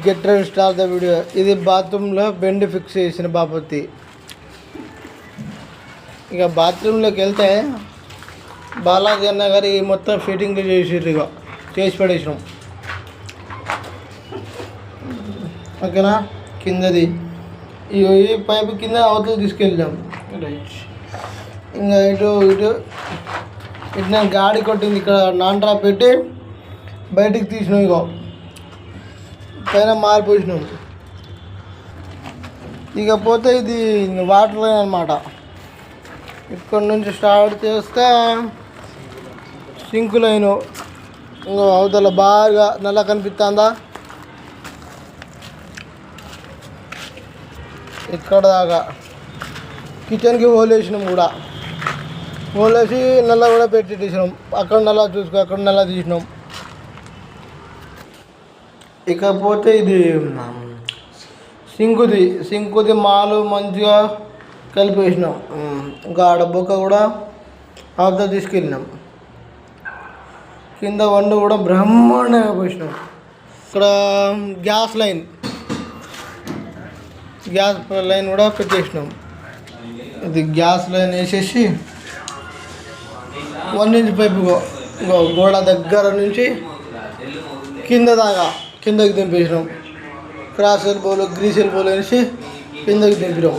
Get ready start the video. ఇది బాత్రూంలో bend fix చేసిన బాపతి. ఇక బాత్రూంలోకి వెళ్తే బాలాజీ అన్న గారి మొత్తం ఫిట్టింగ్ చేసిర్రు. ఇక చేసి పడేసినాం. ఓకేనా, కిందది ఈ పైపు కింద అవతల తీసుకెళ్ళాం. ఇంకా ఇటు ఇటు నేను గాడి కొట్టింది ఇక్కడ నాన్ డ్రాప్ పెట్టి బయటికి తీసినాం. ఇగో పైన మారిపోసినాం. ఇకపోతే ఇది వాటర్ లైన్ అనమాట. ఇక్కడ నుంచి స్టార్ట్ చేస్తే సింక్ లైను. ఇంకో అవతల బాగా నల్ల కనిపిస్తుందా, ఇక్కడ దాకా కిచెన్కి హోల్ వేసినాం. కూడా హోల్ వేసి నల్ల కూడా పెట్టేసినాం. అక్కడ నల్ల చూసుకో, అక్కడ నల్ల తీసినాం. ఇకపోతే ఇది సింకుది మాలు మంచిగా కలిపేసినాం. ఇంకా ఆడ బొక్క కూడా అవతల తీసుకెళ్ళినాం. కింద వండు కూడా బ్రహ్మాండంగా పోసినాం. ఇక్కడ గ్యాస్ లైన్ కూడా పెట్టేసినాం. ఇది గ్యాస్ లైన్ వేసేసి 1 ఇంచ్ పైపు గోడ దగ్గర నుంచి కింద దాకా కిందకి దింపేసినాం. క్రాస్ ఎల్బోలు గ్రీస్ ఎల్బోలు వేసి కిందకి దింపినాం.